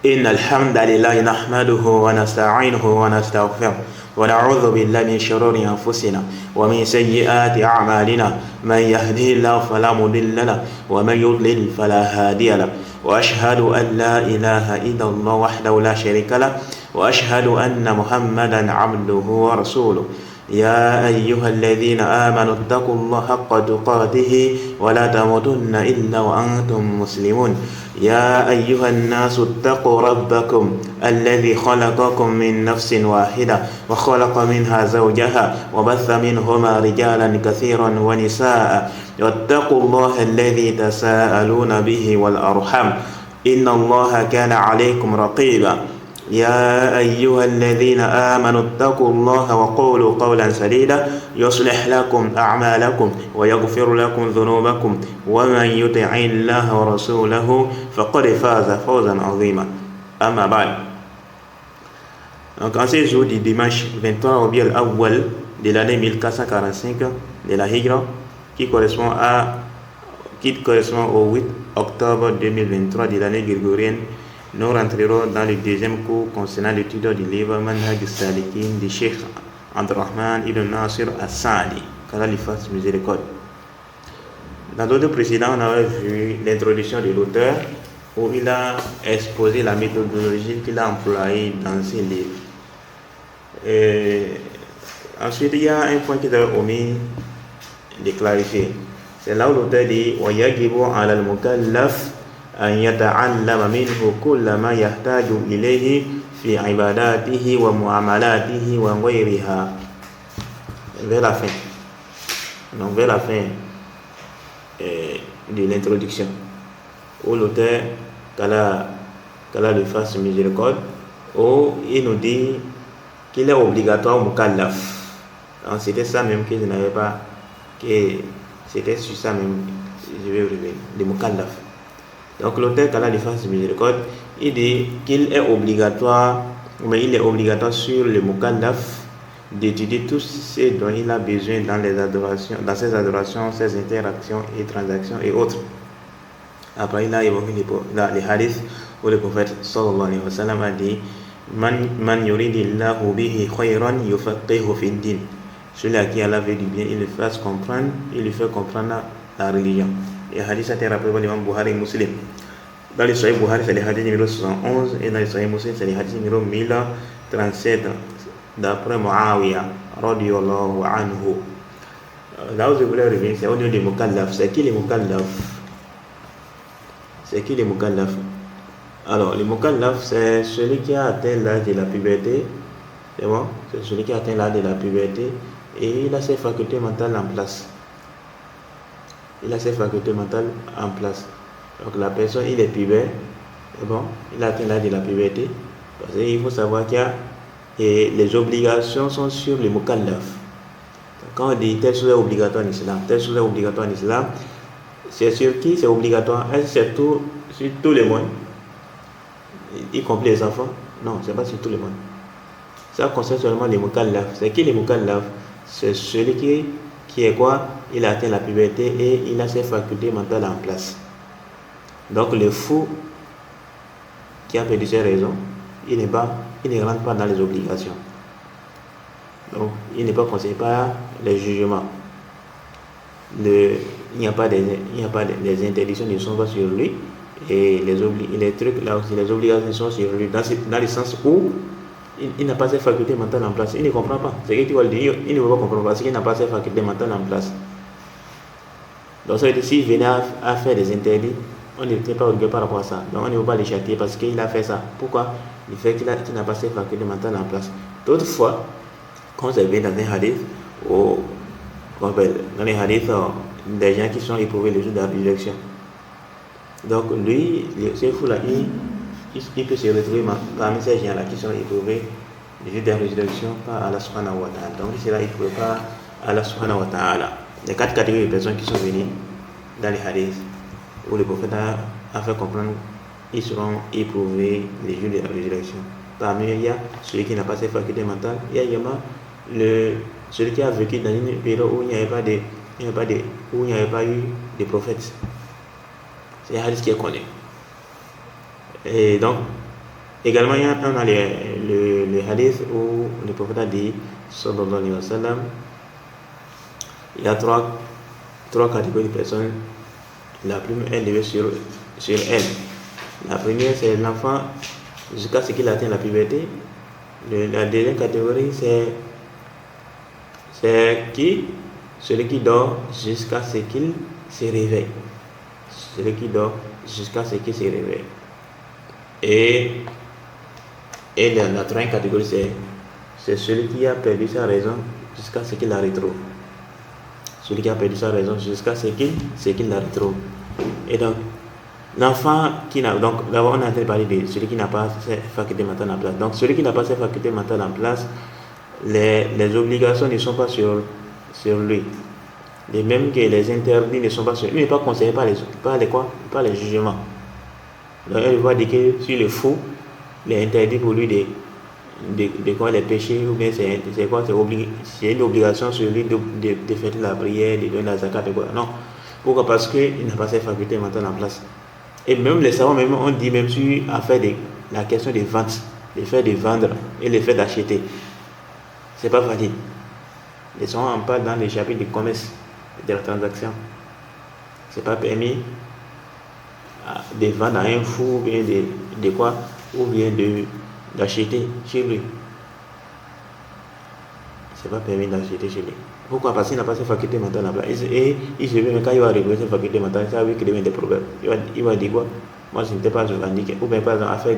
إن الحمد لله نحمده ونستعينه ونستغفره ونعوذ بالله من شرور أنفسنا ومن سيئات أعمالنا. من يهده الله فلا مضل له ومن يضلل فلا هادي له. وأشهد أن لا إله إلا الله وحده لا شريك له وأشهد أن محمدا عبده ورسوله. يا أيها الذين آمنوا اتقوا الله حق تقاته ولا تموتن إلا وأنتم مسلمون. يا أيها الناس اتقوا ربكم الذي خلقكم من نفس واحدة وخلق منها زوجها وبث منهما رجالا كثيرا ونساء. واتقوا الله الذي تساءلون به والأرحام إن الله كان عليكم رقيبا. يا أيها الذين آمنوا اتقوا الله وقولوا قولا سديدا يصلح لكم أعمالكم ويغفر لكم ذنوبكم ومن يطع الله ورسوله فقد فاز فوزا عظيما. أما بعد. Donc en ces jours du dimanche 23 Rabi al-Awwal de l'année 1445 de la Hijra, qui correspond au 8 octobre 2023 de l'année grégorienne, nous rentrerons dans le deuxième cours concernant l'étude du livre Manhaj al-Salikin du Cheikh Abdurrahman ibn Nasir al-Sa'di, qu'Allah lui fasse miséricorde. Dans d'autres précédents, on avait vu l'introduction de l'auteur où il a exposé la méthodologie qu'il a employée dans ses livres. Ensuite, il y a un point qu'il a omis de clarifier. C'est là où l'auteur dit « وَيَجِبُ عَلَى الْمُكَلَّفِ أن يتعلم منه كل ما يحتاج إليه في عباداته ومعاملاته وغيرها » vers la fin. Donc vers la fin de l'introduction, où l'auteur, qu'Allah lui fasse miséricorde, où il nous dit qu'il est obligatoire au mukallaf. Donc c'était ça même que je n'avais pas, que c'était sur ça même, je vais revenir, le mukallaf. Donc l'auteur, qu'Allah lui fasse miséricorde, il dit qu'il est obligatoire, mais il est obligatoire sur le mukallaf d'étudier tout ce dont il a besoin dans les adorations, dans ses adorations, ses interactions et transactions et autres. Après, il a évoqué les hadiths où le prophète sallallahu alayhi wa sallam a dit Man yuridillahu bihi khayran yufaqihu fi din. Celui à qui Allah veut du bien, il le fasse comprendre, il lui fait comprendre la religion. Et hadith a été rappelé par l'imam Bukhari et Muslim. Dans le Sahih Bukhari, c'est le hadith numéro 71 et dans le Sahih Muslim, c'est le hadith numéro 1037 d'après Muawiyah radiyallahu anhu. Là où je voulais revenir, c'est au niveau des mukallaf. C'est qui les mukallaf? C'est qui les mukallaf? Alors, le mukallaf, c'est celui qui a atteint l'âge de la puberté. C'est bon? C'est celui qui a atteint l'âge de la puberté et il a ses facultés mentales en place. Il a ses facultés mentales en place. Donc la personne, il est pubère, bon, il a atteint l'âge de la puberté. Parce qu'il faut savoir qu'il y a les obligations sont sur les mukallaf. Quand on dit telle chose est obligatoire en islam, telle chose est obligatoire en islam, c'est sur qui c'est obligatoire? Est-ce que c'est sur tout le monde, y compris les enfants? Non, c'est pas sur tout le monde. Ça concerne seulement les mukallaf. C'est qui les mukallaf? C'est celui qui est quoi? Il a atteint la puberté et il a ses facultés mentales en place. Donc le fou qui a perdu ses raisons, il ne rentre pas dans les obligations. Donc il n'est pas conseillé par les jugements. Il n'y a pas des interdictions ne sont pas sur lui et les trucs là aussi, les obligations sont sur lui dans le sens où il n'a pas ses facultés mentales en place. Il ne comprend pas. C'est ce que tu vas le dire. Il ne veut pas comprendre parce qu'il n'a pas ses facultés mentales en place. Donc ça veut dire s'il venait à faire des interdits, on n'était pas obligé par rapport à ça. Donc on ne peut pas les châtier parce qu'il a fait ça. Pourquoi? Le fait qu'il n'a pas ses facultés mentales en place. D'autres fois, quand ça vient dans un hadith, dans les hadiths, des gens qui sont éprouvés le jour de la résurrection. Donc lui, ce fou-là, il peut se retrouver parmi ces gens-là qui sont éprouvés le jour de la résurrection par Allah subhanahu wa ta'ala. Donc c'est là il ne faut pas Allah subhanahu wa ta'ala. Les 4 catégories de personnes qui sont venues dans les hadiths où le prophète a fait comprendre qu'ils seront éprouvés les jours de la résurrection. Parmi eux, il y a celui qui n'a pas ses facultés mentales, il y a également celui qui a vécu dans une période où il n'y avait pas eu de prophètes. C'est un hadith qui est connu. Et donc, Également, on a le hadith où le prophète a dit, sallallahu alayhi wa sallam, il y a trois catégories de personnes. La première est levée sur elle. La première, c'est l'enfant jusqu'à ce qu'il atteigne la puberté. La deuxième catégorie, c'est qui? Celui qui dort jusqu'à ce qu'il se réveille. Celui qui dort jusqu'à ce qu'il se réveille. Et la troisième catégorie, c'est celui qui a perdu sa raison jusqu'à ce qu'il la retrouve. Celui qui a perdu sa raison jusqu'à ce qu'il la retrouve. Et donc, l'enfant qui n'a... Donc, d'abord, on a parlé de celui qui n'a pas ses facultés mentales en place. Donc, celui qui n'a pas ses facultés mentales en place, les obligations ne sont pas sur lui. Et même que les interdits ne sont pas sur lui. Il n'est pas concerné par les jugements. Donc, elle va dire que sur le fou, il est interdit pour lui de quoi les péchés, ou bien c'est quoi, c'est une obligation sur lui de faire la prière, de donner la zakat et quoi. Non. Pourquoi? Parce qu'il n'a pas ses facultés mentales en place. Et même les savants, même on dit, même sur la question des ventes, le fait de vendre et le fait d'acheter, c'est pas valide. Les savants en parlent dans les chapitres du commerce et de la transaction. C'est pas permis de vendre à un fou, ou bien de quoi, ou bien d'acheter chez lui. C'est pas permis d'acheter chez lui. Pourquoi? Parce qu'il n'a pas ses facultés mentales en place. Et il se veut, mais quand il va révéler ses facultés mentales, ça veut qu'il devient des problèmes. Il va dire quoi? Moi, je n'étais pas revendiqué. Ou bien, par exemple, à faire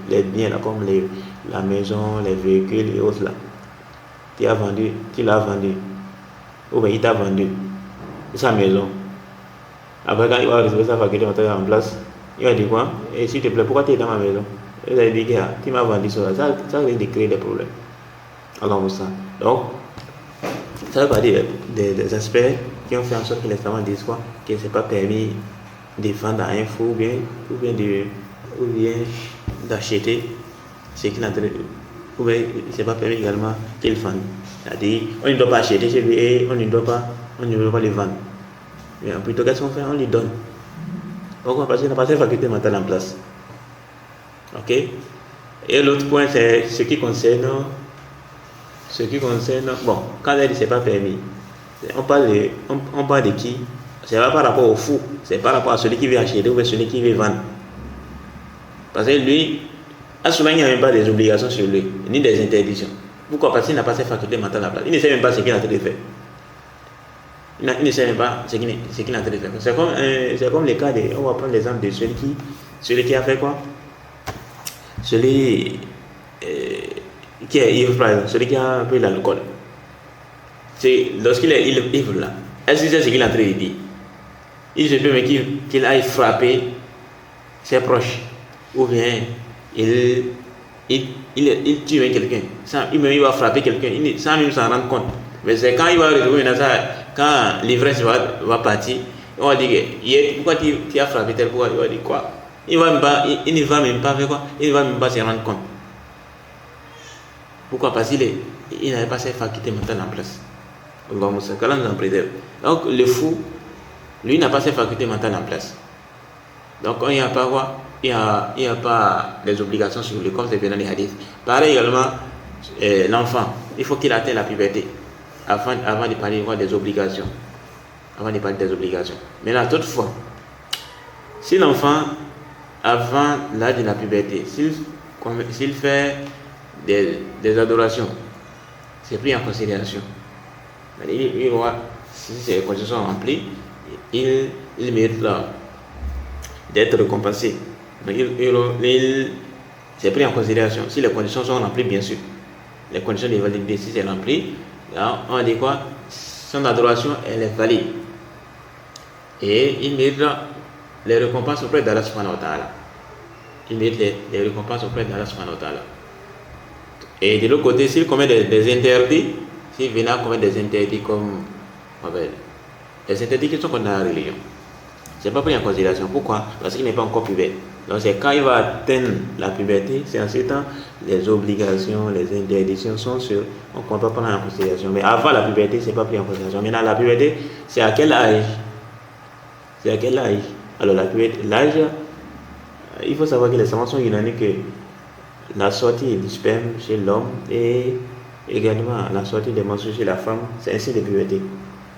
les biens là, comme la maison, les véhicules et autres là. Tu l'as vendu. Ou bien il t'a vendu sa maison. Après, quand il va recevoir sa faculté mentale en place, il va dire quoi? Et s'il te plaît, pourquoi tu es dans ma maison? Il va dire que tu m'as vendu ça. Ça risque de créer des problèmes. Alors, ça. Donc, ça veut dire des aspects qui ont fait en sorte que les savants disent quoi? Que c'est pas permis de vendre à un fou ou bien d'acheter ce qu'il a traité. Ou bien c'est pas permis également qu'il vende. C'est-à-dire, on ne doit pas acheter chez lui et on ne doit pas le vendre. Mais plutôt qu'est-ce qu'on fait? On lui donne. Pourquoi? Parce qu'il n'a pas ses facultés mentales en place. Ok? Et l'autre point, c'est ce qui concerne, bon, quand elle dit c'est pas permis, on parle de qui? C'est pas par rapport au fou, c'est par rapport à celui qui veut acheter ou celui qui veut vendre. Parce que lui, à cela, il n'y a même pas des obligations sur lui, ni des interdictions. Pourquoi? Parce qu'il n'a pas ses facultés mentales en place. Il ne sait même pas ce qu'il a en train de faire. Il ne sait même pas ce qu'il a en train de faire. C'est comme le cas on va prendre l'exemple de celui qui a fait quoi? Celui qui est ivre, par exemple, celui qui a pris l'alcool. C'est lorsqu'il est ivre là, est-ce que c'est ce qu'il est en train de dire? Il se peut même qu'il aille frapper ses proches, ou bien il tue quelqu'un, il va frapper quelqu'un sans même s'en rendre compte. Mais c'est quand il va retrouver quand l'ivresse va partir, on va dire pourquoi tu as frappé tel, pourquoi? Il va dire quoi? Il ne va même pas faire quoi? Il ne va même pas se rendre compte. Pourquoi? Parce qu'il n'avait pas ses facultés mentales en place. Allah nous en préserve. Donc le fou, lui, n'a pas ses facultés mentales en place. Donc il n'y a pas quoi? Il n'y a pas les obligations sur lui, comme c'est bien dans les hadiths. Pareil également, l'enfant, il faut qu'il atteigne la puberté avant de parler des obligations. Maintenant, toutefois, si l'enfant, avant l'âge de la puberté, s'il fait des adorations, c'est pris en considération. Il voit, si ces conditions sont remplies, il mérite d'être récompensé. C'est pris en considération. Si les conditions sont remplies, bien sûr. Les conditions de validité, si c'est rempli, là, on dit quoi? Son adoration, elle est valide. Et il mérite les récompenses auprès d'Allah subhanahu wa ta'ala. Il mérite les récompenses auprès d'Allah subhanahu wa ta'ala. Et de l'autre côté, s'il commet des interdits, s'il vient à commettre des interdits comme les interdits qui sont contre la religion, c'est pas pris en considération. Pourquoi? Parce qu'il n'est pas encore pubère. Donc c'est quand il va atteindre la puberté, c'est en ce temps les obligations, les interdictions sont sur, on ne compte pas prendre en considération. Mais avant la puberté, c'est pas pris en considération. Maintenant la puberté, c'est à quel âge? Alors la puberté, l'âge, il faut savoir que les savants sont unanimes que la sortie du sperme chez l'homme et également la sortie des menstrues chez la femme, c'est un signe de puberté.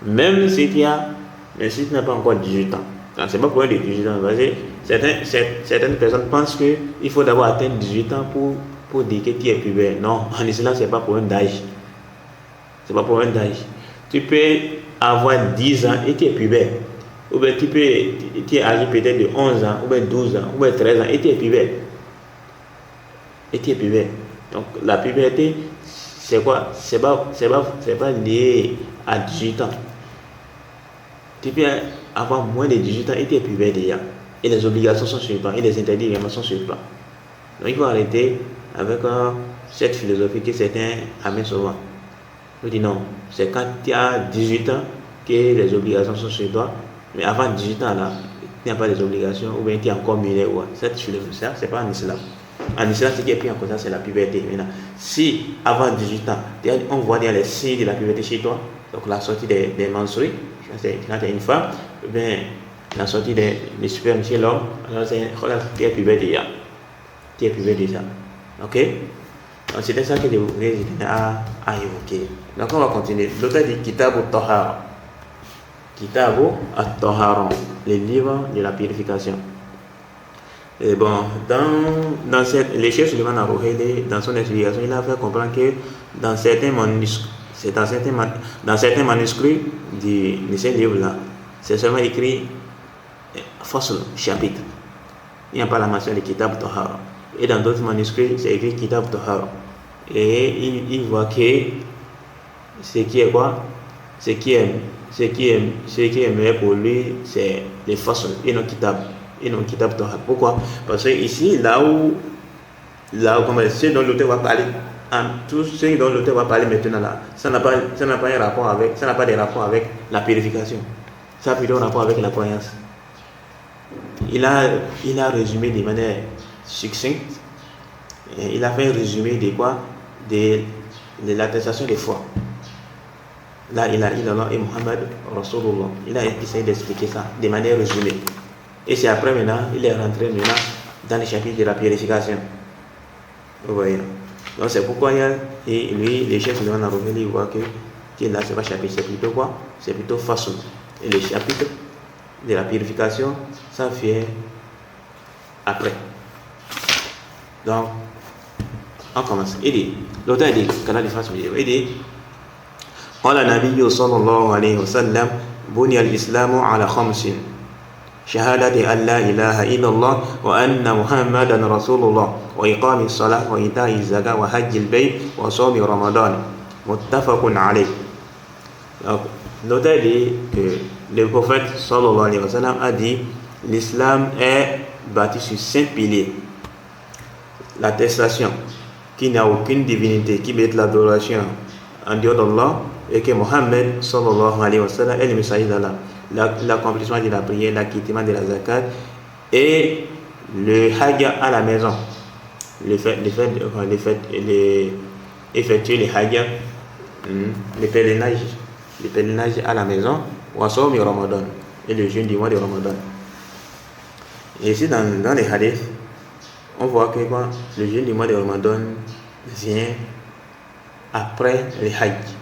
Même si tu n'as pas encore 18 ans. C'est pas pour un de 18 ans. Certaines personnes pensent qu'il faut d'abord atteindre 18 ans pour dire que tu es pubère. Non, en islam, c'est pas pour un d'âge. C'est pas pour un d'âge. Tu peux avoir 10 ans et tu es pubère. Ou bien tu es âgé peut-être de 11 ans, ou bien 12 ans, ou bien 13 ans et tu es pubère. Donc la puberté, c'est quoi? C'est pas lié à 18 ans. Tu peux avoir moins de 18 ans et tu es pubère déjà. Et les obligations sont sur toi, et les interdits également sont sur toi. Donc il faut arrêter avec cette philosophie que certains amènent souvent. Je dis non, c'est quand tu as 18 ans que les obligations sont sur toi. Mais avant 18 ans, là, tu n'as pas les obligations, ou bien tu es encore mineur. Cette philosophie, c'est pas en islam. En islam, ce qui est pris en compte, c'est la puberté. Maintenant, si avant 18 ans, on voit les signes de la puberté chez toi, donc la sortie des menstrues, quand tu es une femme, bien, la sortie des spermes chez l'homme, alors tu es pubère déjà. Ok? Donc c'était ça que je voulais à évoquer. Donc on va continuer. L'auteur dit Kitabu Tahara. Kitabu At-Tahara, les livres de la purification. Et bon, les chefs Suleiman Arouheli, dans son explication, il a fait comprendre que dans certains manuscrits de ces livres-là, c'est seulement écrit fasl, chapitre. Il n'y a pas la mention de Kitab Tahara. Et dans d'autres manuscrits, c'est écrit Kitab Tahara. Et il voit que ce qui est quoi? Ce qui est meilleur pour lui, c'est les fasl et non Kitab Tahara. Pourquoi? Parce que ici, là où ce dont l'auteur va parler, tout ce dont l'auteur va parler maintenant là, ça n'a pas de rapport avec la purification. Ça a plutôt un rapport avec la croyance. Il a résumé de manière succincte. Il a fait un résumé de quoi? De l'attestation de foi. Là, il a et Muhammad Rasulullah. Il a essayé d'expliquer ça de manière résumée. Et c'est après maintenant, il est rentré maintenant dans le chapitre de la purification. Vous voyez. Donc c'est pourquoi les chefs de Narouveli voient que là, c'est pas chapitre, c'est plutôt quoi? C'est plutôt façon. Et le chapitre de la purification, ça vient après. Donc, on commence. Il dit, l'auteur dit, il dit, قال النبي صلى الله عليه وسلم بني الإسلام على خمس شهادة أن لا إله إلا الله وأن محمدا رسول الله وإقام الصلاة وإيتاء الزكاة وحج البيت وصوم رمضان متفق عليه. L'auteur dit que le prophète sallallahu alayhi wa sallam a dit l'islam est bâti sur 5 piliers. L'attestation qu'il n'y a aucune divinité qui mérite l'adoration en dehors d'Allah et que Mohammed sallallahu alayhi wa sallam est le messager d'Allah. L'accomplissement de la prière, l'acquittement de la zakat et le hajj à la maison. Effectuer les hajj, le pèlerinage à la maison, wa sawm Ramadan et le jeûne du mois de Ramadan. Et ici dans les hadiths, on voit que le jeûne du mois de Ramadan vient après le hajj.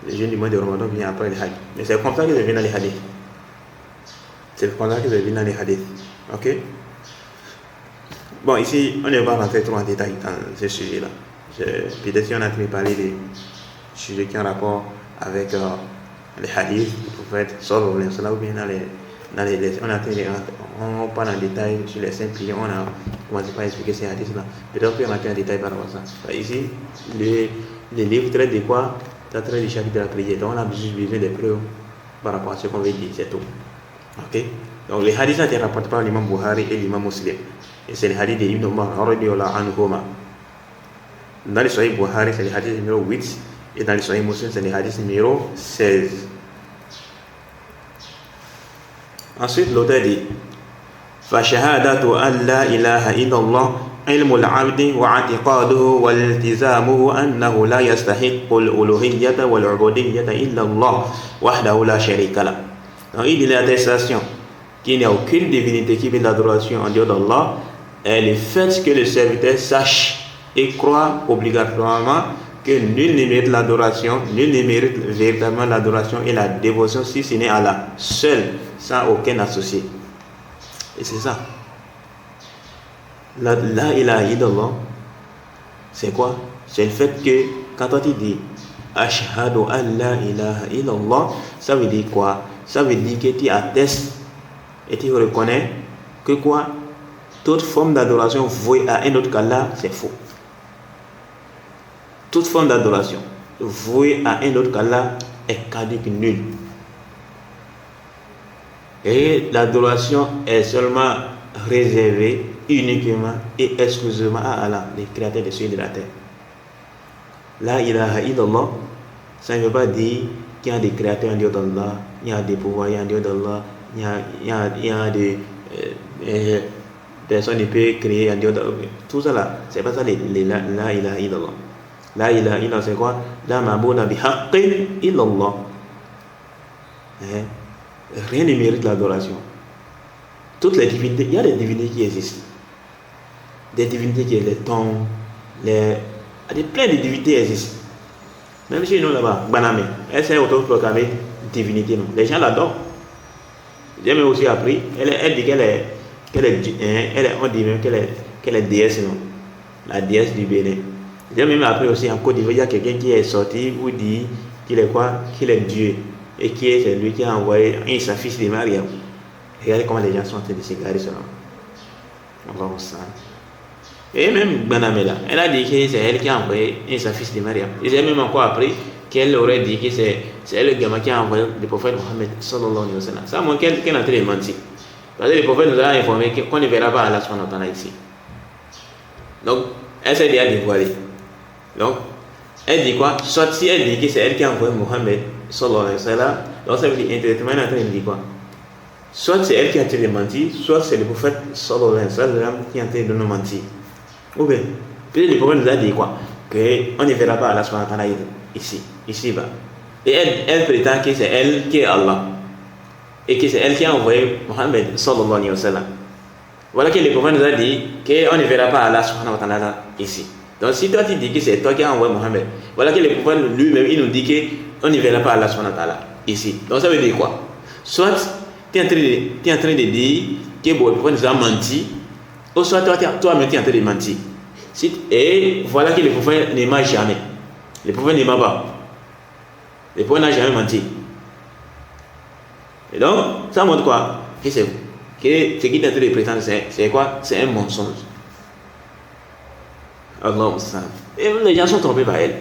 Le jeûne du mois de Ramadan vient après le hajj. Mais c'est comme ça que ça vient dans les hadiths. Ok? Bon, ici, on ne va pas rentrer trop en détail dans ce sujet-là. Peut-être si on a pu parler des sujets qui ont rapport avec les hadiths du prophète sallallahu alayhi wa sallam, ou bien dans les on parle en détail sur les 5 piliers, on a commencé par expliquer ces hadiths-là. Peut-être qu'on peut rentrer en détail par rapport à ça. Ici, les livres traitent de quoi? Ça traite du chapitre de la prière. Donc on a juste besoin des preuves par rapport à ce qu'on veut dire, c'est tout. Ok? Donc les hadiths ont été rapportés par l'imam Bukhari et l'imam Muslim. Et c'est les hadiths de Ibn Umar radiyallahu anhuma. Dans le Sahih Bukhari, c'est le hadith numéro 8. Et dans le Sahih Muslim, c'est le hadith numéro 16. Ensuite, l'auteur dit فَشَهَادَةُ أَنْ لَا إِلَهَ إِلَّا اللَّهُ عِلْمُ الْعَبْدِ وَاعْتِقَادُهُ وَالْتِزَامُهُ أَنَّهُ لَا يَسْتَحِقُّ الْأُلُوهِيَّةَ وَالْعُبُودِيَّةَ إِلَّا اللَّهُ وَحْدَهُ لَا شَرِيكَ لَهُ. Donc il dit l'attestation qu'il n'y a aucune divinité qui vient d'adoration en dehors d'Allah est le fait que le serviteur sache et croit obligatoirement que nul ne mérite l'adoration, nul ne mérite véritablement l'adoration et la dévotion si ce n'est Allah, seul, sans aucun associé. Et c'est ça. La ilaha illallah, c'est quoi? C'est le fait que quand on dit Ashhadu an la ilaha illallah, ça veut dire quoi? Ça veut dire que tu attestes et tu reconnais que quoi? Toute forme d'adoration vouée à un autre qu'Allah, c'est faux. Toute forme d'adoration vouée à un autre qu'Allah est caduque, nulle. Et l'adoration est seulement réservée uniquement et exclusivement à Allah, le créateur des cieux et de la terre. La ilaha illallah, ça ne veut pas dire qu'il y a des créateurs en Dieu d'Allah, il y a des pouvoirs en Dieu d'Allah, il y a des personnes qui peuvent créer en Dieu d'Allah. Tout ça là, c'est pas ça la ilaha illallah. La ilaha illallah, c'est quoi? La ma'buda bihaqqin illallah. Rien ne mérite l'adoration. Toutes les divinités, il y a des divinités qui existent. Des divinités qui sont les tombes, plein de divinités existent. Même chez nous là-bas, Baname, elle s'est autoproclamée divinité. Non. Les gens l'adorent. J'ai même aussi appris, elle dit on dit même qu'elle est déesse, non? La déesse du Bénin. J'ai même appris aussi en Côte d'Ivoire, il y a quelqu'un qui est sorti ou dit qu'il est quoi? Qu'il est Dieu. Et qui est celui qui a envoyé sa fils de Mariam. Regardez comment les gens sont en train de s'égarer selon. On va voir ça. Et même Banamela, elle a dit que c'est elle qui a envoyé sa fils de Mariam. Et j'ai même encore appris qu'elle aurait dit que c'est elle le gamin qui a envoyé le prophète Mohammed sallallahu alayhi wa sallam. Ça montre qu'elle est en train de mentir. Parce que le prophète nous a informé qu'on ne verra pas Allah subhanahu wa ta'ala ici. Donc, elle s'est déjà dévoilée. Donc, elle dit quoi? Soit si elle dit que c'est elle qui a envoyé Mohammed sallallahu alayhi wa sallam, donc ça veut dire indirectement elle est en train de dire quoi? Soit c'est elle qui est en train de mentir, soit c'est le prophète sallallahu alayhi wa sallam qui est en train de nous mentir. Ou bien, peut-être le prophète nous a dit quoi? Qu'on ne verra pas Allah subhanahu wa ta'ala ici-bas. Et elle prétend que c'est elle qui est Allah. Et que c'est elle qui a envoyé Mohammed sallallahu alayhi wa sallam. Voilà que le prophète nous a dit qu'on ne verra pas Allah subhanahu wa ta'ala ici. Donc si toi tu dis que c'est toi qui as envoyé Mohammed, voilà que le prophète lui-même il nous dit qu'on ne verra pas Allah subhanahu wa ta'ala ici. Donc ça veut dire quoi? Soit tu es en train de dire que le prophète nous a menti, ou soit toi-même tu es en train de mentir. Et voilà que le prophète ne ment jamais. Le prophète ne ment pas. Le prophète n'a jamais menti. Et donc, ça montre quoi? Que ce qui est en train de prétendre, c'est quoi? C'est un mensonge. Allah. Et les gens sont trompés par elle.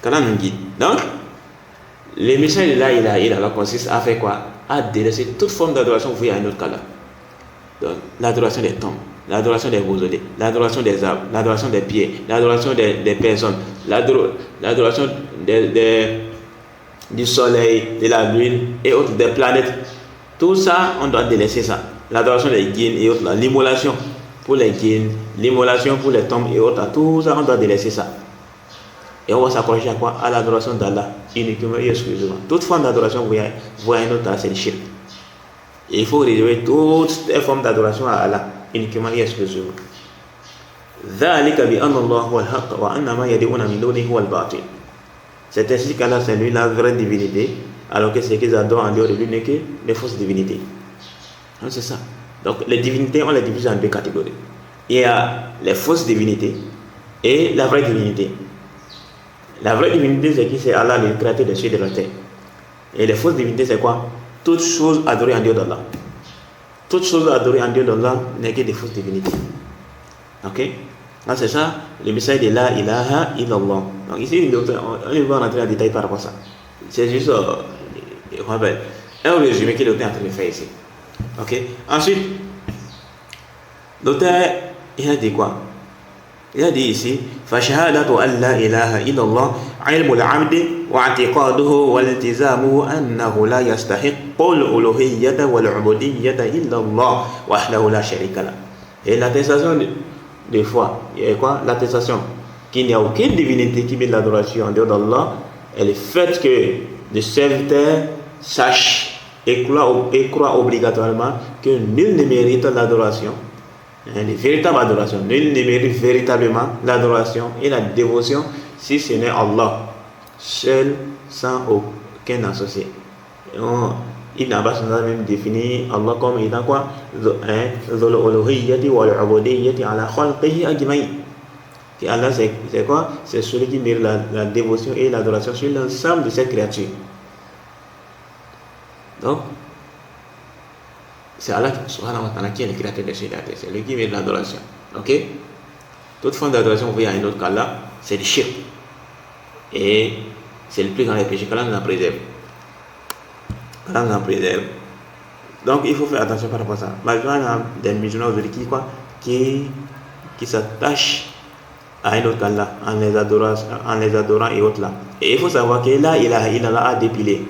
Qu'Allah nous guide. Donc, le message de la ilaha illallah consiste à faire quoi? À délaisser toute forme d'adoration vouée à un autre qu'Allah. Donc, l'adoration des tombes, l'adoration des mausolées, l'adoration des arbres, l'adoration des pieds, l'adoration des personnes, l'adoration du soleil, de la lune et autres, des planètes. Tout ça, on doit délaisser ça. L'adoration des djinns et autres, l'immolation pour les djinns, l'immolation pour les tombes et autres, tout ça, on doit délaisser ça. Et on va s'accrocher à quoi? À l'adoration d'Allah, uniquement et exclusivement. Toute forme d'adoration, vous voyez un autre, c'est le shirk. Il faut réserver toutes les formes d'adoration à Allah, uniquement et exclusivement. C'est ainsi qu'Allah, c'est lui la vraie divinité, alors que ce qu'ils adorent en dehors de lui n'est que les fausses divinités. Donc c'est ça. Donc les divinités, on les divise en deux catégories. Il y a les fausses divinités et la vraie divinité. La vraie divinité, c'est qui? C'est Allah, le créateur des cieux et de la terre. Et les fausses divinités, c'est quoi? Toutes choses adorées en Dieu d'Allah. Toutes choses adorées en Dieu d'Allah n'est que des fausses divinités. Ok? Donc c'est ça le message de la ilaha illallah. Donc ici, on va rentrer en détail par rapport à ça. C'est juste un résumé que l'auteur est en train de faire ici. Ok? Ensuite, l'auteur, il a dit quoi? Il a dit ici, فَشَهَادَةُ أَنْ لَا إِلَهَ إِلَّا اللَّهِ عِلْمُ الْعَبْدِ وَاعْتِقَادُهُ وَالْتِزَامُهُ أَنَّهُ لَا يَسْتَحِقُّ الْأُلُوهِيَّةَ وَالْعُبُودِيَّةَ إِلَّا اللَّهُ وَحْدَهُ لَا شَرِيكَ لَهُ. Et l'attestation de foi, il y a quoi? L'attestation qu'il n'y a aucune divinité qui met de l'adoration en dehors d'Allah, et le fait que le serviteur sache et croit obligatoirement que nul ne mérite l'adoration, Les véritables adorations. Nul ne mérite véritablement l'adoration et la dévotion si ce n'est Allah, seul, sans aucun associé. Ibn Abbas nous a même défini Allah comme étant quoi? Dhul uluhiyyati wal ubudiyyati ala khalqihi ajmaïn. Allah, c'est quoi? C'est celui qui mérite la dévotion et l'adoration sur l'ensemble de cette créature. Donc, c'est Allah subhanahu wa ta'ala qui est le créateur de cette terre. C'est lui qui mérite l'adoration. Ok? Toute forme d'adoration, vous voyez, à un autre cas là, c'est le shirk. Et c'est le plus grand des péchés. Qu'Allah nous en préserve. Allah nous en préserve. Donc, il faut faire attention par rapport à ça. Malgré des musulmans aujourd'hui qui s'attachent à un autre Allah en les adorant et autres là. Et il faut savoir que là, il a deux piliers.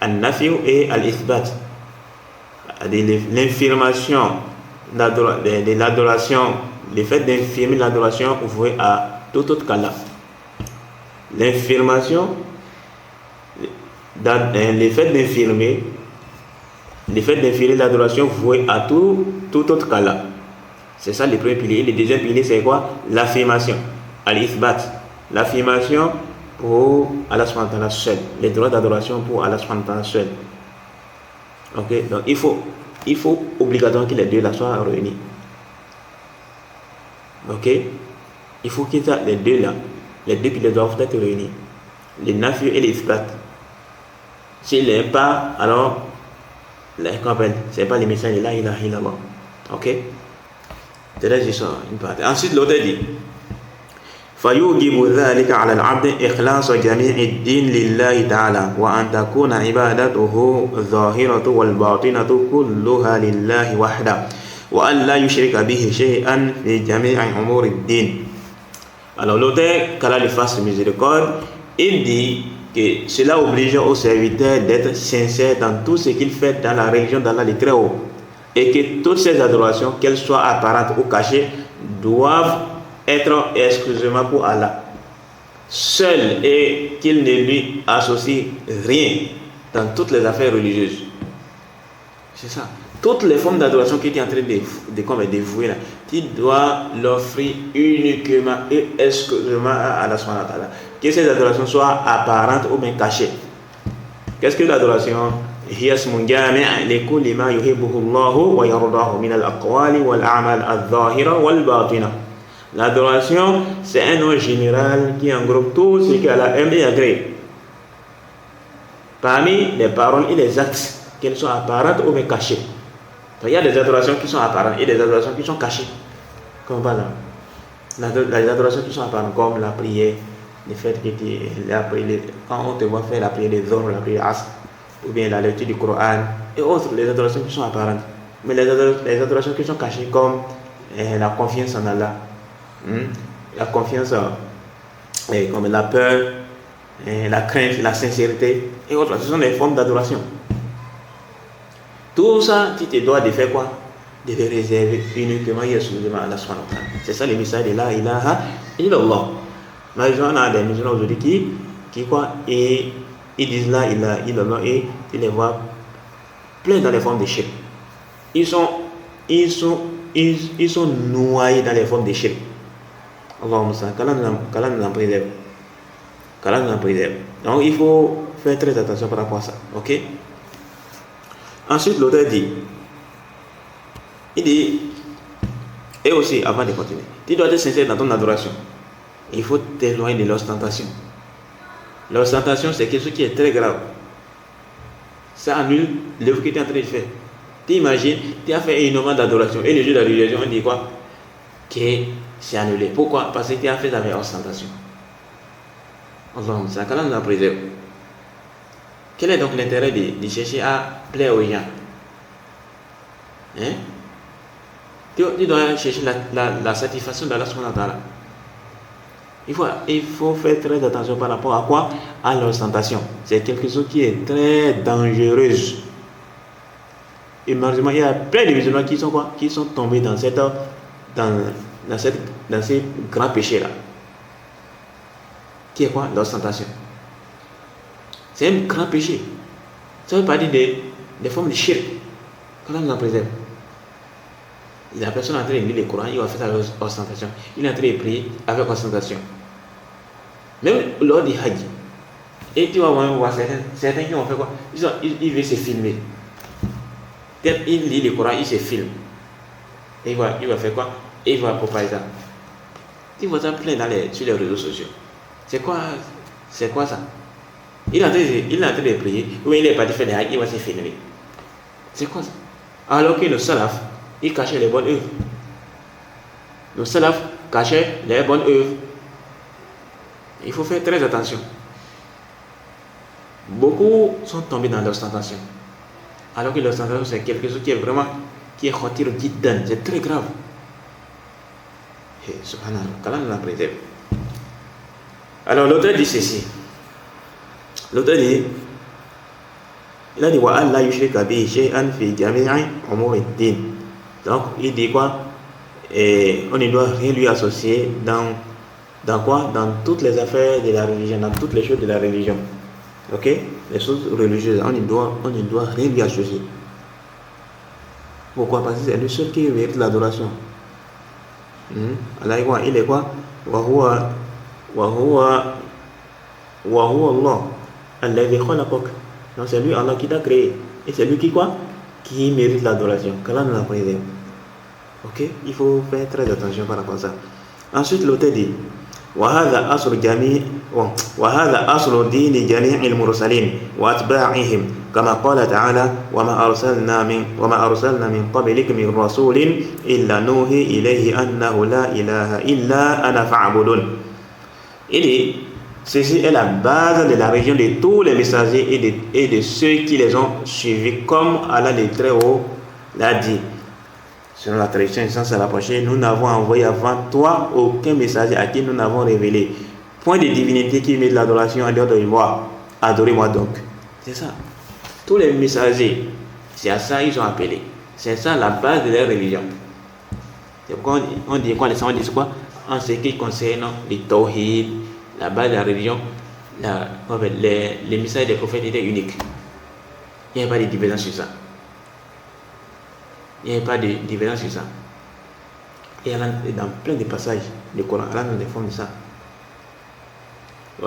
Al-Nafiu et Al-Ithbat. L'infirmation de l'adoration, le fait d'infirmer l'adoration vouée à tout autre qu'Allah. L'infirmation, le fait d'infirmer l'adoration vouée à tout autre qu'Allah. C'est ça le premier pilier. Et le deuxième pilier, c'est quoi? L'affirmation. Al-Ithbat. L'affirmation pour Allah subhanahu wa ta'ala seul. Les droits d'adoration pour Allah subhanahu wa ta'ala seul. Ok, donc il faut obligatoirement que les deux là soient réunis. Ok, il faut que les deux là, les deux piliers doivent être réunis. Les nafi et les isbat. S'il n'est pas, alors, c'est pas les messages de la ilaha illallah. Ok, c'est là j'ai ça une partie. Ensuite l'autre dit فيوجب ذلك على العبد إخلاص جميع الدين لله تعالى وأن تكون عبادته الظاهرة والباطنة كلها لله وحده وأن لا يشرك به شيئا في جميع أمور الدين. Alors l'auteur, qu'Allah lui fasse miséricorde, il dit que cela oblige au serviteur d'être sincère dans tout ce qu'il fait dans la religion d'Allah le Très-Haut et que toutes ces adorations, qu'elles soient apparentes ou cachées, doivent être exclusivement pour Allah seul et qu'il ne lui associe rien dans toutes les affaires religieuses. C'est ça. Toutes les formes d'adoration que tu es en train de dévouer là, tu dois l'offrir uniquement et exclusivement à Allah subhanahu wa ta'ala. Que ces adorations soient apparentes ou bien cachées. Qu'est-ce que l'adoration? هي اسم جامع لكل ما يحبه الله ويرضاه من الأقوال والأعمال الظاهرة والباطنة. L'adoration, c'est un nom général qui englobe tout ce qu'Allah aime et agrée. Parmi les paroles et les actes, qu'elles soient apparentes ou bien cachées. Il y a des adorations qui sont apparentes et des adorations qui sont cachées. Comme par exemple, les adorations qui sont apparentes, comme la prière, le fait que quand on te voit faire la prière des hommes, la prière Asr, ou bien la lecture du Coran, et autres, les adorations qui sont apparentes. Mais les adorations qui sont cachées, comme la confiance en Allah. La confiance, comme la peur, la crainte, la sincérité et autres. Ce sont des formes d'adoration. Tout ça, tu te dois de faire quoi? De les réserver uniquement et exclusivement à Allah subhanahu wa ta'ala. C'est ça le message de la ilaha illallah. Mais on a des musulmans aujourd'hui qui quoi? Et ils disent la ilaha illallah et tu les vois plein dans les formes de shirk. Ils sont noyés dans les formes de shirk. Qu'Allah nous en préserve. Qu'Allah nous en préserve. Donc il faut faire très attention par rapport à ça. Ok? Ensuite, l'auteur dit, et aussi, avant de continuer, tu dois être sincère dans ton adoration. Il faut t'éloigner de l'ostentation. L'ostentation, c'est quelque chose qui est très grave. Ça annule l'œuvre que tu es en train de faire. Tu imagines, tu as fait un moment d'adoration, et le jour de la religion, on dit quoi? Que c'est annulé. Pourquoi? Parce que tu as fait avec ostentation. Allah, qu'Allah nous en préserve. Quel est donc l'intérêt de chercher à plaire aux gens? Hein? Tu dois chercher la satisfaction d'Allah subhanahu wa ta'ala. Il faut faire très attention par rapport à quoi? À l'ostentation. C'est quelque chose qui est très dangereuse. Et malheureusement, il y a plein de musulmans qui sont quoi? Qui sont tombés dans ces grands péchés-là. Qui est quoi? L'ostentation. C'est un grand péché. Ça veut pas dire des formes de shirk. Qu'Allah nous en préserve. La personne est en train de lire le Coran, il va faire ça avec ostentation. Il est en train de prier avec ostentation. Même lors du Hajj. Et tu vas voir certains qui vont faire quoi? Ils veulent se filmer. Il lit le Coran, il se filme. Et il va faire quoi? Et il va propager ça. Tu vois ça plein sur les réseaux sociaux. C'est quoi ça? Il est en train de prier, ou il est parti faire des hajj, il va se filmer. C'est quoi ça? Alors que le salaf, il cachait les bonnes œuvres. Le salaf cachait les bonnes œuvres. Il faut faire très attention. Beaucoup sont tombés dans l'ostentation. Alors que l'ostentation, c'est quelque chose qui est khatir jiddan, c'est très grave. Et subhanallah, qu'Allah nous la préserve. Alors l'auteur dit ceci. L'auteur dit, il a dit wa alla yushrika bihi shay'an fi jami'i umuri ad-din. Donc il dit quoi? Et on ne doit rien lui associer dans quoi? Dans toutes les affaires de la religion, dans toutes les choses de la religion. Ok? Les choses religieuses, on ne doit rien lui associer. Pourquoi? Parce que c'est le seul qui mérite l'adoration. Allah il est quoi? Wa huwa Allah alladhi khalaqak. Donc c'est lui Allah qui t'a créé. Et c'est lui qui mérite l'adoration. Qu'Allah nous la préserve. Ok? Il faut faire très attention par rapport à ça. Ensuite l'auteur dit وهذا أصل دين جميع المرسلين وأتباعهم كما قال تعالى وما أرسلنا من قبلك من رسول إلا نوحي إليه أنه لا إله إلا أنا فاعبدون. Ceci est la base de la religion de tous les messagers et de ceux qui les ont suivis, comme Allah le Très-Haut l'a dit. Selon la tradition sans se rapprocher, nous n'avons envoyé avant toi aucun messager à qui nous n'avons révélé point de divinité qui met de l'adoration en dehors de moi. Adorez-moi donc. C'est ça. Tous les messagers, c'est à ça ils sont appelés. C'est ça la base de leur religion. C'est pourquoi on dit quoi? On dit quoi? En ce qui concerne le tawhid, la base de la religion, les messages des prophètes étaient uniques. Il n'y a pas de divergence sur ça. Il n'y a pas de différence sur ça. Et dans plein de passages du Coran, Allah nous informe de ça. Nous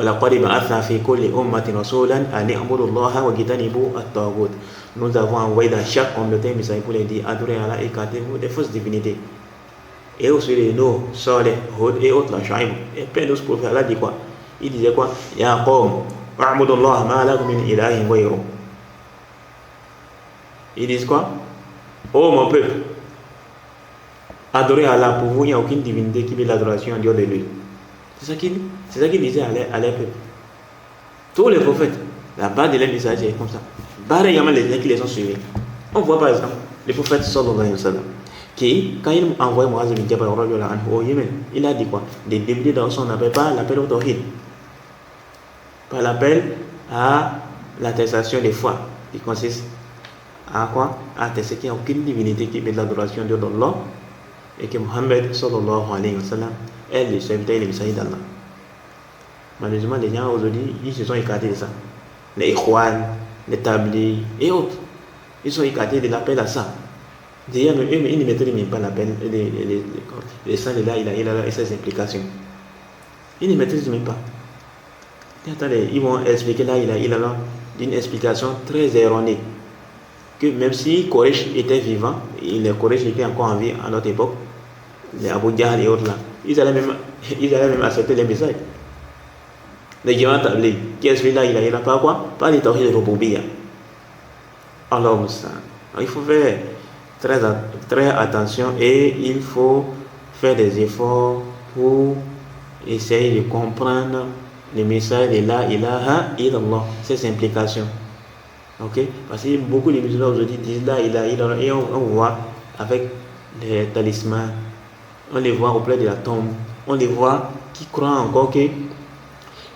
avons envoyé dans chaque communauté un message pour les dire adorez Allah et écartez-vous des fausses divinités. Et aussi les noms, Saleh, Hud et autres, Shuaib. Et plein d'autres prophètes, Allah dit quoi? Il disait quoi? Ya qawm, wa'budullaha ma lakum min ilahin ghayruh. Ils disent quoi? Oh mon peuple, adorez Allah, pour vous il n'y a aucune divinité qui met l'adoration en dehors de lui. C'est ça qu'il disait à leur peuple. Tous les prophètes, la base de leur message est comme ça. Pareillement les gens qui les ont suivis. On voit par exemple le prophète sallallahu alayhi wa sallam, qui, quand il envoie Muaz bin Jabal au Yémen, il a dit quoi? De débuter dans son appel, pas l'appel au tawhid, pas l'appel à l'attestation des foi, qui consiste à quoi? À attester qu'il n'y a aucune divinité qui met de l'adoration en dehors d'Allah et que Muhammad sallallahu alayhi wa sallam est le serviteur et le messager d'Allah. Malheureusement, les gens aujourd'hui, ils se sont écartés de ça. Les Ikhwan, les Tabli et autres, ils sont écartés de l'appel à ça. D'ailleurs, ils ne mettent même pas l'appel, les sens de là, il a et ses implications. Ils ne maîtrisent même pas. Et attendez, ils vont expliquer là, il a d'une explication très erronée. Que même si Quraysh était vivant, les Quraysh étaient encore en vie à notre époque, les Abu Jahl et autres là, ils allaient même accepter les messages. Les gens Tabli, qui est celui-là, il a pas quoi? Pas les tawhid de Rububiyya. Alors, il faut faire très attention et il faut faire des efforts pour essayer de comprendre le message de la ilaha illallah, ses implications. Ok? Parce que beaucoup de musulmans aujourd'hui disent la ilaha illallah et on voit avec les talismans, on les voit auprès de la tombe, on les voit qui croient encore que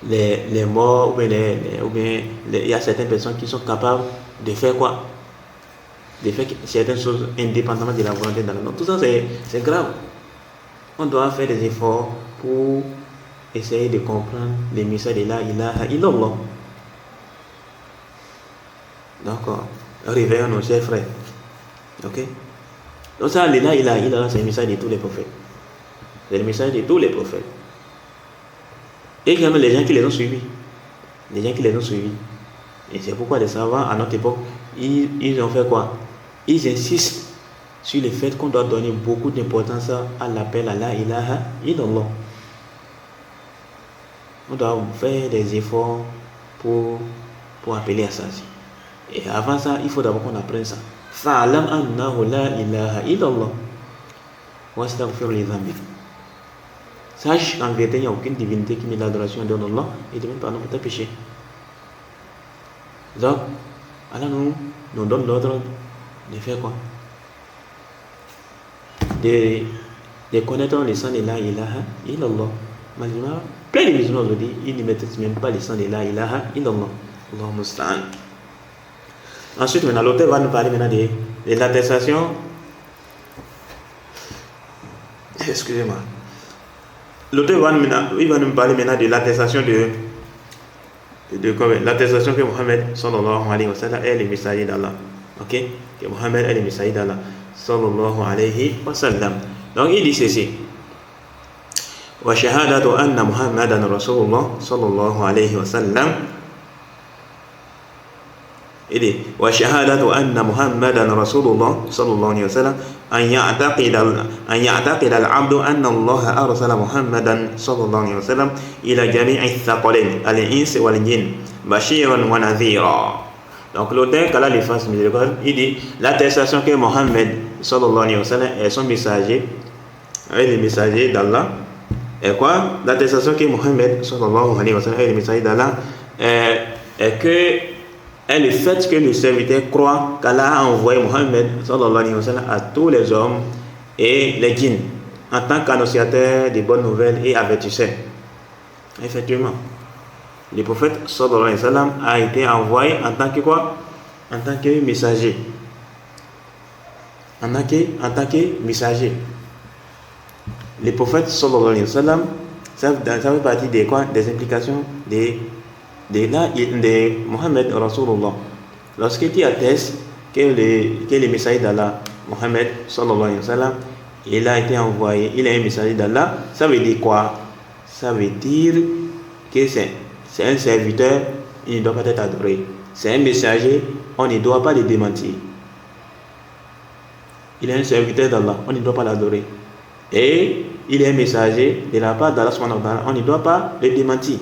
les morts il y a certaines personnes qui sont capables de faire quoi? De faire certaines choses indépendamment de la volonté d'Allah. Donc tout ça c'est grave. On doit faire des efforts pour essayer de comprendre les messages de la ilaha illallah. Donc réveillons nos chers frères. Ok? Donc ça, là, c'est le message de tous les prophètes. C'est le message de tous les prophètes. Et également les gens qui les ont suivis. Les gens qui les ont suivis. Et c'est pourquoi les savants, à notre époque, ils ont fait quoi? Ils insistent sur le fait qu'on doit donner beaucoup d'importance à l'appel à la ilaha illallah. On doit faire des efforts pour appeler à ça. Et avant ça, il faut d'abord qu'on apprenne ça. Fa'alam annahu la ilaha illallah. Wastaghfir li dhanbik. Sache qu'en vérité, il n'y a aucune divinité qui met l'adoration de Allah et de même pardon pour tes péchés. Donc, Allah nous donne l'ordre de faire quoi? De connaître le sang de la ilaha illallah. Malheureusement, plein de musulmans aujourd'hui, ils ne maîtrisent même pas le sang de la ilaha illallah. Allahu musta'an. Ensuite, maintenant, l'auteur va nous parler maintenant de l'attestation. Excusez-moi. L'auteur va nous parler maintenant de l'attestation l'attestation que Mohammed sallallahu alayhi wa sallam est le messager d'Allah. Ok? Que Mohammed est le messager d'Allah sallallahu alayhi wa sallam. Donc il dit ceci. Wa shahadatu anna Muhammadan Rasulullah sallallahu alayhi wa sallam. Il dit wa shahadatu anna Muhammadan Rasulullah sallallahu alayhi wa sallam an ya'taqida al-'abdu anna Allah arsala Muhammadan sallallahu alayhi wa sallam ila jami'i thaqalain al-ins wal jinn bashiran wa nadhira. Donc l'auteur qu'Allah lui fasse miséricorde, il dit l'attestation que Mohammed sallallahu alayhi wa sallam est son messager, est le messager d'Allah. Et quoi? L'attestation que Mohammed sallallahu alayhi wa sallam est le messager d'Allah est le fait que le serviteur croit qu'Allah a envoyé Mohammed sallallahu alayhi wa sallam à tous les hommes et les djinns en tant qu'annonciateur des bonnes nouvelles et avertisseur. Effectivement, le prophète sallallahu alayhi wa sallam a été envoyé en tant que quoi? En tant que messager. En tant que messager. Le prophète sallallahu alayhi wa sallam, ça fait partie des quoi? Des implications de Mohammed Rasulullah. Lorsque tu attestes que le messager d'Allah, Mohammed sallallahu alayhi wa sallam, il a été envoyé, il est un messager d'Allah, ça veut dire quoi? Ça veut dire que c'est un serviteur, il ne doit pas être adoré. C'est un messager, on ne doit pas le démentir. Il est un serviteur d'Allah, on ne doit pas l'adorer. Et il est un messager de la part d'Allah, on ne doit pas le démentir.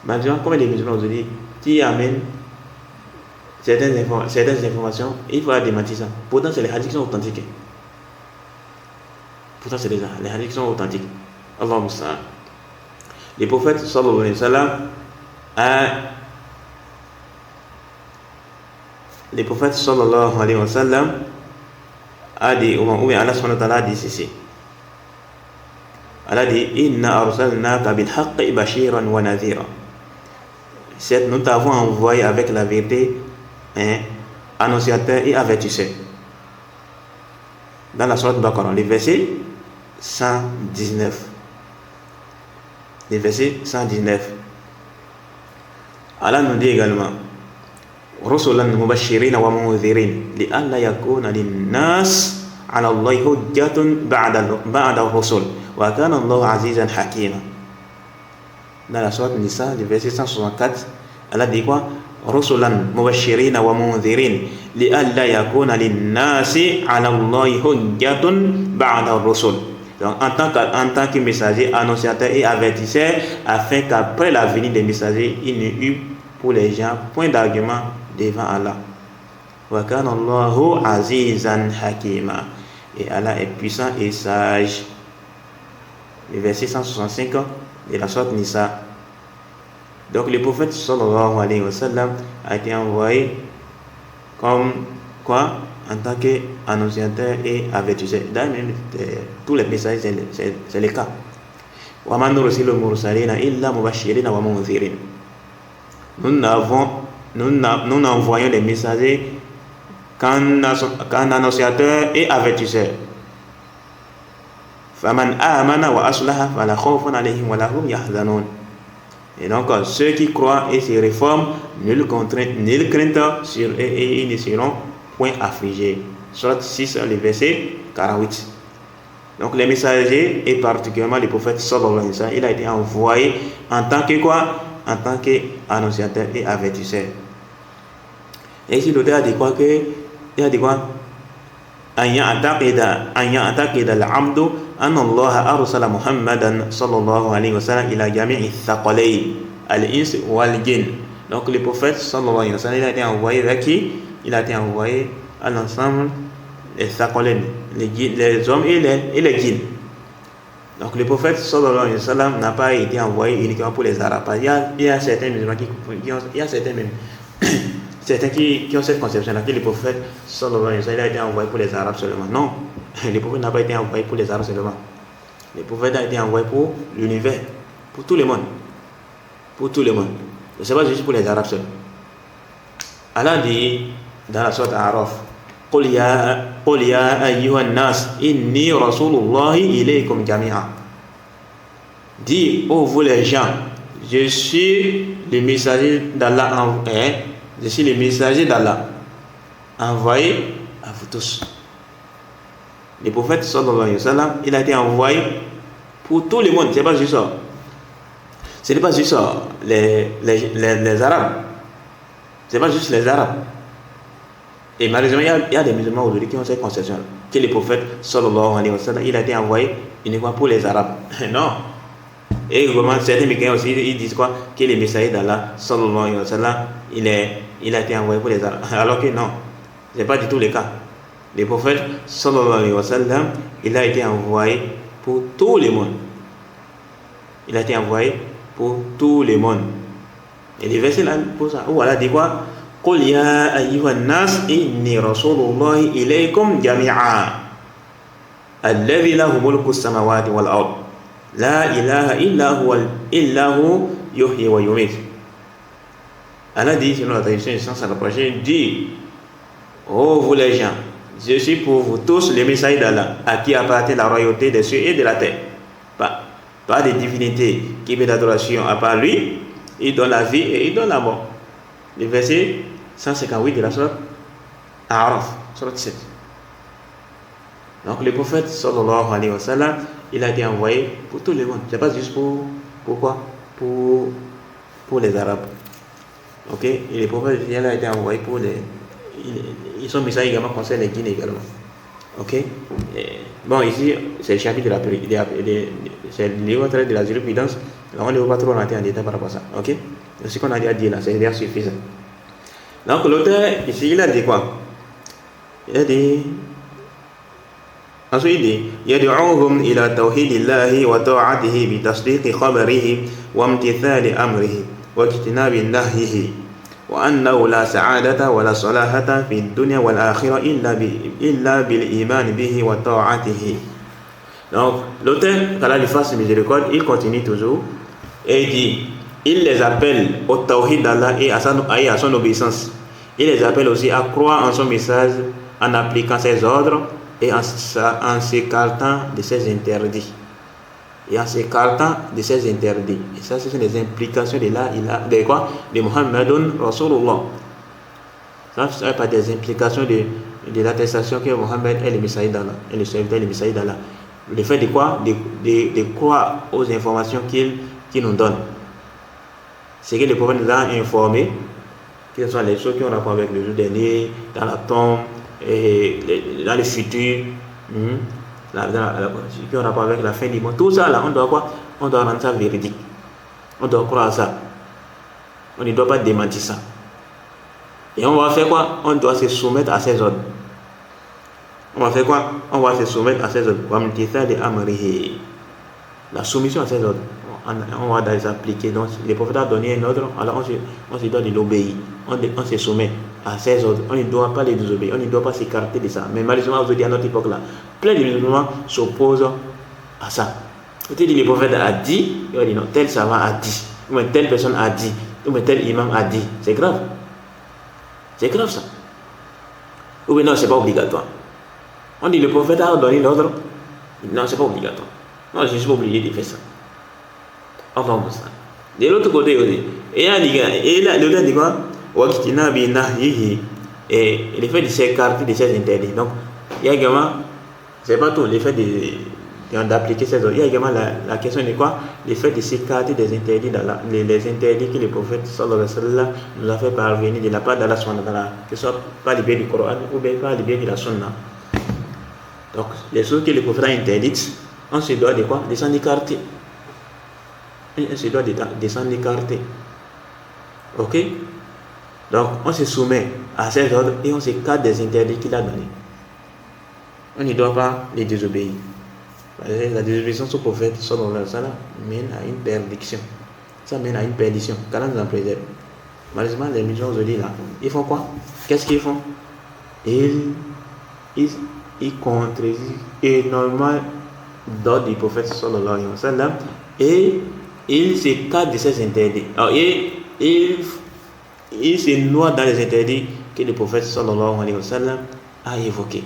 Maintenant, comme les musulmans aujourd'hui, qui amènent certaines informations, il faut démentir ça. Pourtant, c'est les hadiths qui sont authentiques. Pourtant, c'est les hadiths qui sont authentiques. Allah musta'an. Le prophète sallallahu alayhi wa sallam a dit, ou bien Allah subhanahu wa ta'ala a dit ceci. Allah dit inna arsalnaka bil haqqi bashiran wa nadhira. Nous t'avons envoyé avec la vérité, annonciateur et avertisseur. Dans la sourate Baqarah, le verset 119. Le verset 119. Allah nous dit également Rusulan mubashirin wa munzirin li alla yakuna lin-nas 'ala Allahi hujjatun ba'da ar-rusul wa kana Allahu 'azizan hakima. Dans la sourate Nisa, le verset 164, Allah dit quoi? Rusulan mubashirin wa munzirin li alla yakuna lin-nasi 'ala Allahi hujjatun ba'da ar-rusul. Donc en tant que messager, annonciateur et avertisseur, afin qu'après la venue des messagers, il n'y eut pour les gens point d'argument devant Allah. Wa kana Allahu azizan hakima. Et Allah est puissant et sage. Le verset 165 de la sourate Nisa. Donc le prophète sallallahu alayhi wa sallam a été envoyé comme quoi? En tant qu'annonciateur et avertisseur. Dans même tous les messages, c'est le cas. Wa man nursilu mursalina illa mubashirin wa munzirin. Nous n'envoyons les messagers qu'un annonciateur et avertisseur. Faman amana wa aslaha fala khawfun alayhim wa lahum yahzanun. Et donc ceux qui croient et se réforment, nulle crainte sur eux et ils ne seront point affligés. Surat 6, le verset 48. Donc les messagers, et particulièrement le prophète sallallahu alayhi wa sallam, il a été envoyé en tant que quoi? En tant qu'annonciateur et avertisseur. Et ici l'auteur a dit quoi? Il a dit quoi? أن يعتقد العبد أن الله أرسل محمدا صلى الله عليه وسلم إلى جميع الثقلين الإنس والجن. Donc le prophète sallallahu alayhi wa sallam, il a été envoyé vers qui? Il a été envoyé à l'ensemble des thaqalain, les hommes et les djinns. Donc le prophète sallallahu alayhi wa sallam n'a pas été envoyé uniquement pour les Arabes. Il y a certains musulmans certains qui ont cette conception-là, que le prophète sallallahu alayhi wa sallam a été envoyé pour les Arabes seulement. Non, le prophète n'a pas été envoyé pour les Arabes seulement. Le prophète a été envoyé pour l'univers, pour tout le monde. Pour tout le monde. Ce n'est pas juste pour les Arabes seuls. Allah dit dans la sourate A'raf, قل يا أيها الناس إني رسول الله إليكم جميعا. Dis, ô vous les gens, je suis le messager d'Allah. Je suis le messager d'Allah, envoyé à vous tous. Le prophète sallallahu alayhi wa sallam, il a été envoyé pour tout le monde. Ce n'est pas juste ça. Ce n'est pas juste ça, les Arabes. Ce n'est pas juste les Arabes. Et malheureusement, il y a des musulmans aujourd'hui qui ont cette conception que le prophète sallallahu alayhi wa sallam, il a été envoyé uniquement pour les Arabes. Non. Et vraiment, certains mécanismes aussi, ils disent quoi? Que le messager d'Allah sallallahu alayhi wa sallam, il a été envoyé pour les Arabes. Alors que non, ce n'est pas du tout le cas. Le prophète sallallahu alayhi wa sallam, il a été envoyé pour tout le monde. Il a été envoyé pour tout le monde. Et les versets là, pour ça, où Allah dit quoi? قل يا أيها الناس إني رسول الله إليكم جميعا الذي له ملك السماوات والأرض لا إله إلا هو يحيي ويميت. Allah dit, selon la tradition du sens à la prochaine, dit, oh vous les gens, je suis pour vous tous le messager d'Allah, à qui appartient la royauté des cieux et de la terre. Pas de divinité qui fait d'adoration à part lui. Il donne la vie et il donne la mort. Le verset 158 de la sourate A'raf, sourate 7. Donc le prophète sallallahu alayhi wa sallam, il a été envoyé pour tout le monde. C'est pas juste pour quoi? Pour les Arabes. Ok? Et le prophète, il a été envoyé pour son message également concerne les Guinées également. Ok? Bon, ici, c'est le chapitre c'est le livre de la jurisprudence. On ne va pas trop rentrer en détail par rapport à ça. Ok? Ce qu'on a déjà dit là, c'est déjà suffisant. Donc l'auteur, ici, il a dit quoi? Il a dit... Ensuite, il dit يدعوهم إلى توحيد الله وطاعته بتصديق خبره وامتثال أمره واجتناب نهيه وأنه لا سعادة ولا صلاحة في الدنيا والآخرة إلا بالإيمان به وطاعته. Donc l'auteur, qu'Allah lui fasse miséricorde, il continue toujours et il dit, il les appelle au tawhid d'Allah et à son obéissance. Il les appelle aussi à croire en son message en appliquant ses ordres et en s'écartant de ses interdits. Et ça, ce sont les implications de quoi? De Muhammadun Rasulullah. Ça, c'est pas des implications de l'attestation que Muhammad est le messager d'Allah, et le serviteur le messager d'Allah. Le fait de quoi? De croire aux informations qu'il nous donne. C'est que le prophète nous a informé, que ce soit les choses qui ont rapport avec le jour dernier, dans la tombe, et dans le futur, qui ont rapport avec la fin du monde. Tout ça là, on doit quoi? On doit rendre ça véridique. On doit croire à ça. On ne doit pas démentir ça. Et on va faire quoi? On doit se soumettre à ses ordres. On va faire quoi? On va se soumettre à ses ordres. La soumission à ses ordres. On va les appliquer. Donc, le prophète a donné un ordre, alors on se doit de l'obéir. On se soumet à ses ordres. On ne doit pas les désobéir. On ne doit pas s'écarter de ça. Mais malheureusement, aujourd'hui, à notre époque-là, plein de musulmans s'opposent à ça. Peut-être le prophète a dit, il va dire non, tel savant a dit, ou bien telle personne a dit, ou bien tel imam a dit. C'est grave. C'est grave ça. Ou bien non, c'est pas obligatoire. On dit le prophète a donné l'ordre. Non, c'est pas obligatoire. Non, je ne suis pas obligé de faire ça. Enfin, ça. De l'autre côté aussi, et le gars dit quoi? Et le fait de s'écarter de ses interdits. Donc, il y a également, c'est pas tout, l'effet d'appliquer ces ordres. Il y a également la question de quoi? L'effet de s'écarter des interdits, les interdits que le prophète sallallahu alayhi wa sallam nous a fait parvenir de la part d'Allah subhanahu wa ta'ala, que ce soit par le biais du Coran ou bien par le biais de la Sunna. Donc, les choses que le prophète a interdites, on se doit de quoi? De s'en écarter. On se doit de s'en écarter. Ok? Donc, on se soumet à ces ordres et on s'écarte des interdits qu'il a donnés. On ne doit pas les désobéir. La désobéissance au prophète sallallahu alayhi wa sallam mène à une perdition. Ça mène à une perdition. Qu'Allah nous en préserve. Malheureusement, les musulmans aujourd'hui là, ils font quoi? Qu'est-ce qu'ils font? Ils contredisent énormément d'ordre du prophète sallallahu alayhi wa sallam et ils s'écartent de ces interdits. Alors, ils se noient dans les interdits que le prophète sallallahu alayhi wa sallam a évoqués.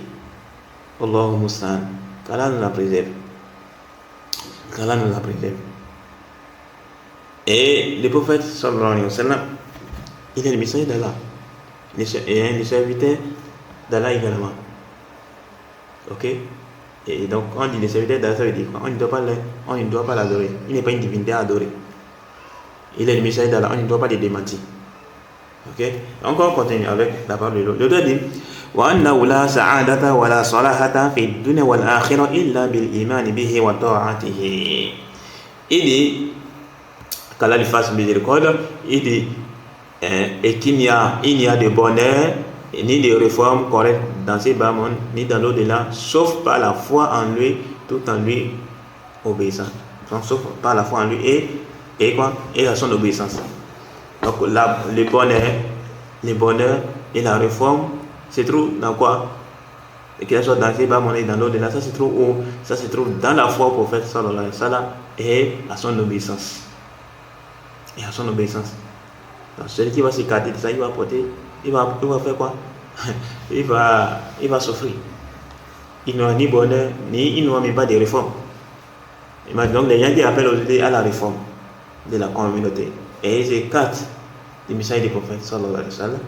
Allahu musta'an. Qu'Allah nous la préserve. Qu'Allah nous la préserve. Et le prophète sallallahu alayhi wa sallam, il est le messager d'Allah. Et le serviteur d'Allah également. Ok? Et donc, on dit le serviteur d'Allah, ça veut dire quoi? On ne doit pas l'adorer. Il n'est pas une divinité à adorer. Il est le messager d'Allah, on ne doit pas le démentir. Ok? Encore on continue avec la parole de l'autre. L'autre dit وأنه لا سعادة ولا صلاحة في الدنيا والآخرة إلا بالإيمان به وطاعته. Il dit qu'Allah lui fasse miséricorde. Il dit et qu'il n'y a de bonheur ni de réforme correcte dans ces bas mondes ni dans l'au-delà, sauf par la foi en lui, tout en lui obéissant. Donc, sauf par la foi en lui et quoi? Et à son obéissance. Donc le bonheur et la réforme se trouve dans quoi? Et qu'il soit dans ces bas mondes et dans l'au-delà, ça se trouve où? Ça se trouve dans la foi au prophète sallallahu alayhi wa sallam et à son obéissance. Et à son obéissance. Donc, celui qui va s'écarter de ça, il va faire quoi? il va souffrir. Il n'aura ni bonheur, il n'aura même pas de réforme. Donc, les gens qui appellent aujourd'hui à la réforme de la communauté et ils s'écartent du message du prophète sallallahu alayhi wa sallam,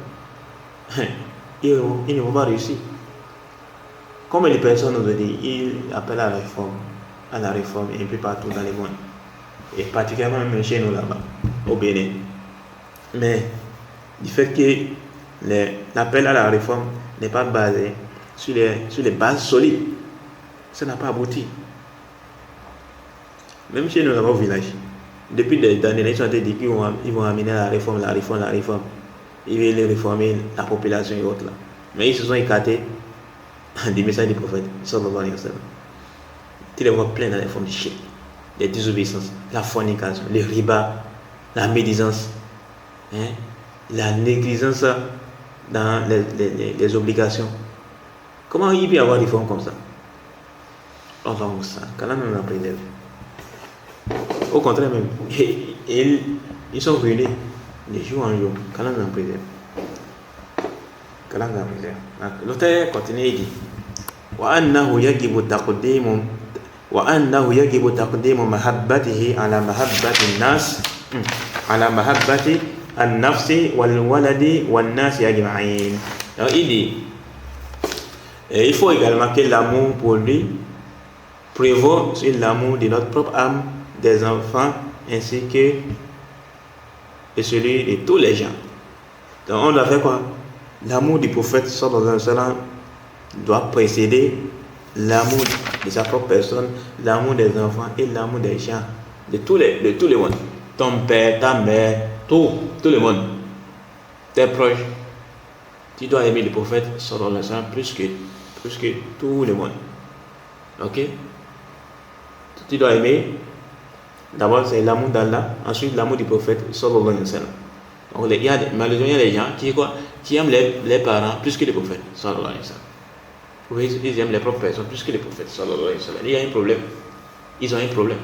ils ne vont pas réussir. Comme les personnes aujourd'hui, ils appellent à la réforme un peu partout dans le monde. Et particulièrement même chez nous là-bas, au Bénin. Mais du fait que l'appel à la réforme n'est pas basé sur les bases solides, ça n'a pas abouti. Même chez nous là-bas au village, depuis des années, ils sont dit qu'ils vont amener la réforme. Ils veulent réformer la population et autres là. Mais ils se sont écartés des messages du prophète sallallahu alayhi wa sallam. Tu les vois plein dans les formes de shirk, les désobéissances, la fornication, le riba, la médisance, la négligence dans les obligations. Comment il peut y avoir des formes comme ça? Allah Moussa, qu'Allah nous en préserve. Au contraire même, ils sont ruinés de jour en jour. Qu'Allah nous en préserve. Qu'Allah nous en préserve. L'auteur continue et dit وأنه يجب تقديم محبته على محبة الناس على محبة النفس والولد والناس أجمعين. Alors il dit il faut également que l'amour pour lui prévaut sur l'amour de notre propre âme, des enfants ainsi que celui de tous les gens. Donc on doit faire quoi? L'amour du prophète sallallahu alayhi wa sallam doit précéder l'amour de sa propre personne, l'amour des enfants et l'amour des gens, de tous les mondes. Ton père, ta mère, tout le monde, tes proches. Tu dois aimer le prophète sallallahu alayhi wa sallam plus que tout le monde. Ok? Tu dois aimer. D'abord c'est l'amour d'Allah, ensuite l'amour du prophète sallallahu alayhi wa sallam. Donc malheureusement il y a des gens qui aiment les parents plus que les prophètes sallallahu alayhi wa sallam. Oui, ils aiment les propres personnes plus que les prophètes sallallahu alayhi wa sallam. Il y a un problème. Ils ont un problème.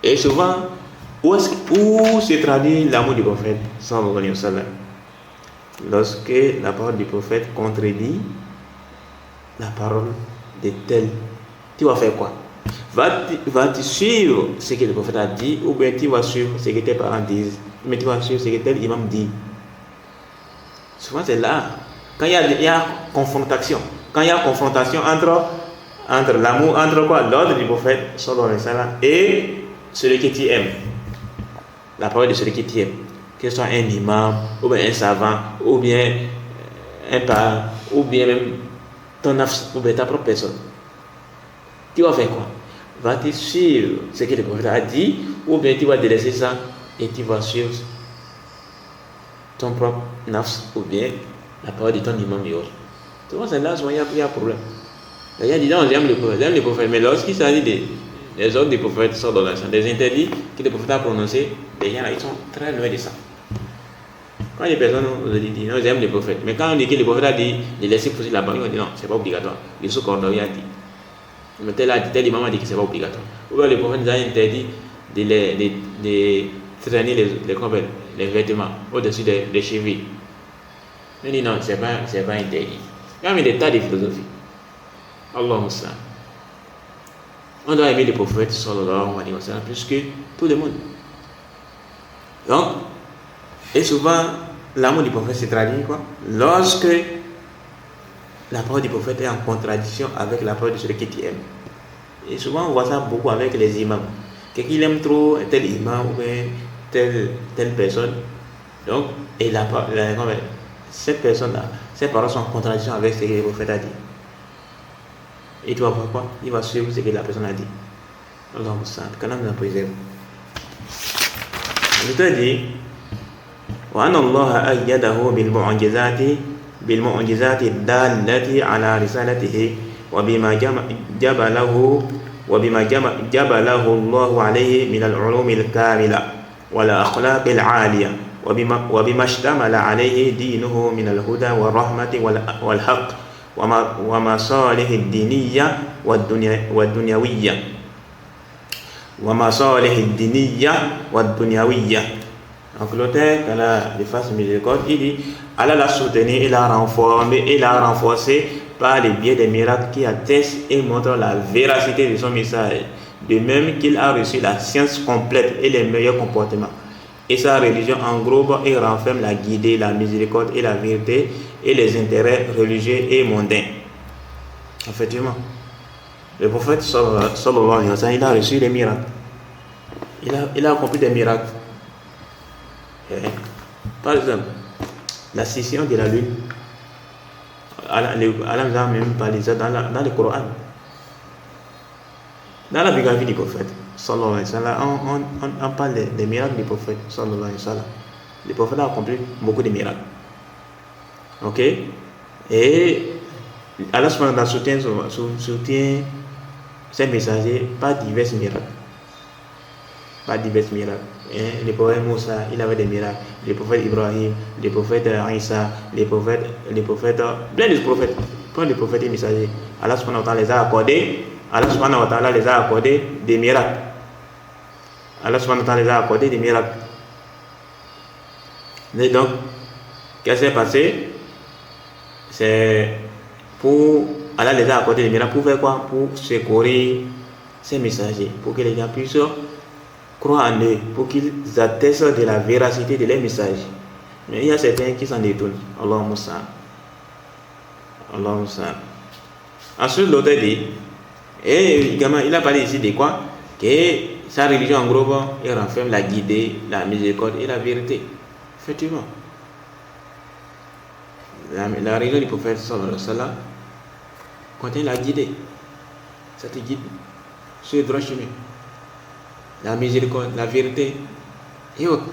Et souvent, où se traduit l'amour du prophète sallallahu alayhi wa sallam? Lorsque la parole du prophète contredit la parole de tel, tu vas faire quoi? Vas-tu suivre ce que le prophète a dit, ou bien tu vas suivre ce que tes parents disent, mais tu vas suivre ce que tel imam dit? Souvent c'est là Quand il y a confrontation, quand il y a confrontation entre l'amour, entre quoi? L'ordre du prophète, sallallahu alayhi wa sallam, et celui que tu aimes. La parole de celui que tu aimes. Que ce soit un imam, ou bien un savant, ou bien un parent, ou bien même ton nafs, ou bien ta propre personne. Tu vas faire quoi? Vas-tu suivre ce que le prophète a dit, ou bien tu vas délaisser ça et tu vas suivre ton propre nafs, ou bien la parole de ton imam et autres. Tu vois, c'est là où il y a un problème. Les gens disent non, j'aime le prophète, mais lorsqu'il s'agit des ordres des prophètes, des interdits que le prophète a prononcés, les gens là, ils sont très loin de ça. Quand les personnes nous disent non, j'aime le prophète, mais quand on dit que le prophète a dit de laisser pousser la banque, on dit non, c'est pas obligatoire. Le sous-cordoyer a dit. Mais tel imam a dit que c'est pas obligatoire. Ou bien le prophète nous a interdit de traîner les vêtements au-dessus des chevilles. On dit non, c'est pas interdit. Il y a des tas de philosophies. Allahumma sallam. On doit aimer le prophète sallallahu alayhi wa sallam plus que tout le monde. Donc, et souvent, l'amour du prophète se traduit quoi? Lorsque la parole du prophète est en contradiction avec la parole de celui qui t'aime. Et souvent, on voit ça beaucoup avec les imams. Quelqu'un aime trop tel imam ou bien telle personne. Donc, et cette personne-là, ses paroles sont en contradiction avec ce que le prophète a dit. Et tu vas voir quoi? Il va suivre ce que la personne a dit. Allah quand on nous préserve. Je te dis, وأن الله أيده بالمعجزات الدالة على رسالته وبما جبله الله عليه من العلوم الكاملة والأخلاق العالية وبما اشتمل عليه دينه من الهدى والرحمة والحق ومصالح الدينية والدنيوية. Donc l'auteur, qu'Allah lui fasse miséricorde, il dit Allah l'a soutenu et l'a renforcé par le biais des miracles qui attestent et montrent la véracité de son message, de même qu'il a reçu la science complète et les meilleurs comportements. Et sa religion englobe et renferme la guidée, la miséricorde et la vérité et les intérêts religieux et mondains. Effectivement, le prophète sallallahu alayhi wa sallam, il a reçu des miracles. Il a accompli des miracles. Par exemple, la scission de la lune. Allah nous a même parlé de ça dans le Coran. Dans la biographie du prophète sallallahu alayhi wa sallam, on parle des miracles du prophète sallallahu alayhi wa sallam. Le prophète a accompli beaucoup de miracles. Ok? Et Allah soutient ses messagers par divers miracles. Le prophète Moussa, il avait des miracles. Le prophète Ibrahim, le prophète Isa, les prophètes, plein de prophètes, plein de prophètes et messagers. Allah subhanahu wa ta'ala les a accordés. Allah subhanahu wa ta'ala les a accordés des miracles. Et donc, qu'est-ce qui s'est passé? C'est pour Allah les a accordés des miracles pour faire quoi? Pour secourir ces messagers, pour que les gens puissent croire en eux, pour qu'ils attestent de la véracité de leurs messages. Mais il y a certains qui s'en détournent. Allahumma sallam. Ensuite, l'auteur dit, et également, il a parlé ici de quoi? Que sa religion englobe et renferme la guidée, la miséricorde et la vérité. Effectivement. La religion du prophète sallallahu alayhi wa sallam contient la guidée. Ça te guide sur le droit chemin. La miséricorde, la vérité et autres.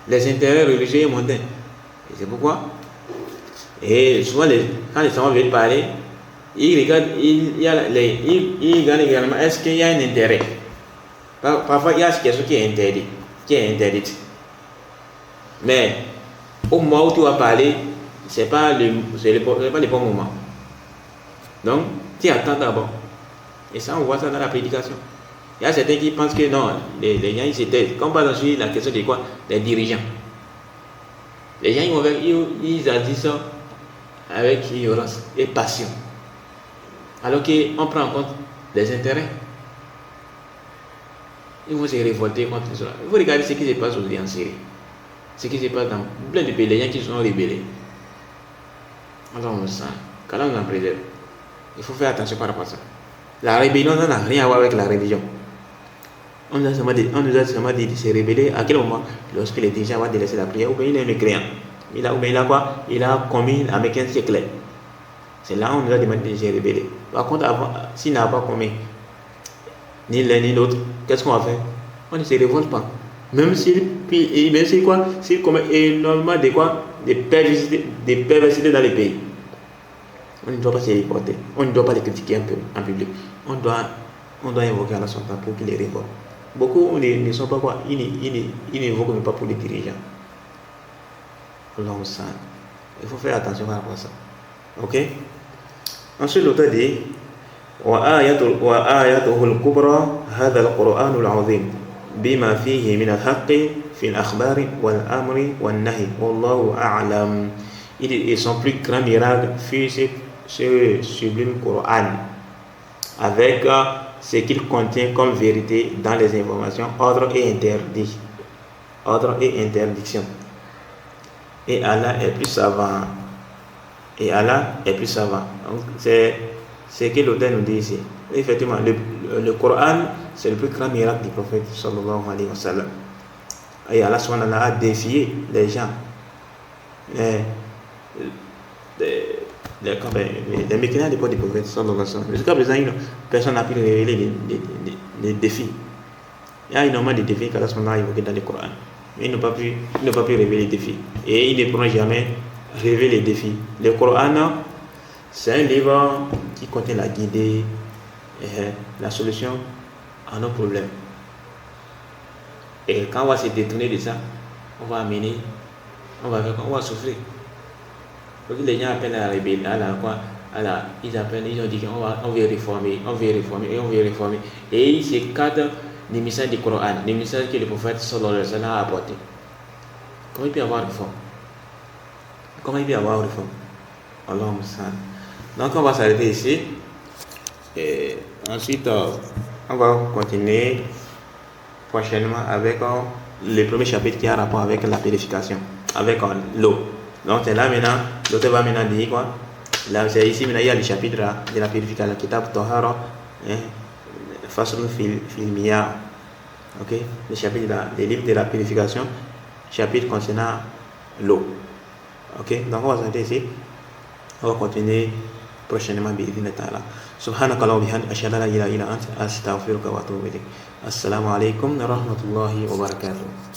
Les intérêts religieux et mondains. Et c'est pourquoi. Et souvent, quand les savants veulent parler, ils regardent également est-ce qu'il y a un intérêt. Parfois, il y a quelque chose qui est interdit. Mais au moment où tu vas parler, c'est pas le bon moment. Donc, tu attends d'abord. Et ça, on voit ça dans la prédication. Il y a certains qui pensent que non, les gens ils se taisent. Comme par exemple la question de quoi? Des dirigeants. Les gens ils agissent avec ignorance et passion. Alors qu'on prend en compte les intérêts. Ils vont se révolter contre cela. Il faut regarder ce qui se passe aujourd'hui en Syrie. Ce qui se passe dans plein de pays, les gens qui sont rebellés. Alors, quand on en préserve, il faut faire attention par rapport à ça. La rébellion n'a rien à voir avec la religion. On nous a seulement dit de se révéler à quel moment? Lorsque les dirigeants vont délaisser la prière, ou bien il est mécréant. Il a quoi? Il a commis avec un siècle. C'est là où on nous a demandé de se révéler. Par contre, s'il n'a pas commis ni l'un ni l'autre, qu'est-ce qu'on va faire? On ne se révolte pas. Même s'il commet énormément de perversités dans les pays. On ne doit pas se reporter. On ne doit pas les critiquer un peu en public. On doit invoquer Allah son temps pour qu'il les révolte. Beaucoup ne sont pas quoi? Ils n'invoquent même pas pour les dirigeants. Il faut faire attention par rapport à ça. Ok? Ensuite, l'auteur dit وآياته الكبرى هذا القرآن العظيم بما فيه من الحق في الأخبار والأمر والنهي والله أعلم. Et son plus grand miracle fut ce sublime Coran avec ce qu'il contient comme vérité dans les informations, ordre et interdiction. Et Allah est plus savant. Donc, c'est ce que l'auteur nous dit ici. Effectivement, le Coran, c'est le plus grand miracle du prophète sallallahu alayhi wa sallam. Et Allah subhanahu wa ta'ala a défié les gens. Les mécréants de l'époque du prophète sallallahu alayhi wa sallam. Jusqu'à présent, personne n'a pu révéler les défis. Il y a énormément de défis qu'Allah subhanahu wa ta'ala a évoqués dans le Coran. Mais ils n'ont pas pu révéler les défis. Et ils ne pourront jamais révéler les défis. Le Coran, c'est un livre qui contient la guidée, la solution à nos problèmes. Et quand on va se détourner de ça, on va souffrir. Donc les gens appellent à la rébellion, ils ont dit qu'on veut réformer. Et ils s'écartent des messages du Coran, des messages que le prophète sallallahu alayhi wa sallam a apportés. Comment il peut y avoir réforme? Allahumma salli. Donc on va s'arrêter ici. Et ensuite, on va continuer prochainement avec le premier chapitre qui a rapport avec la purification, avec l'eau. Donc c'est là maintenant, l'auteur va maintenant dire quoi? Là, c'est ici maintenant, il y a le chapitre de la purification, Kitab Tahara, Faslun fil Miyah. Ok? Le chapitre des livres de la purification, chapitre concernant l'eau. Ok? Donc on va s'arrêter ici. On va continuer prochainement bi'idhni ta'ala. Subhanaka Allahumma wa bihamdika ashhadu an la ilaha illa anta astaghfiruka wa atubu ilayk. Assalamu alaikum wa rahmatullahi wa barakatuh.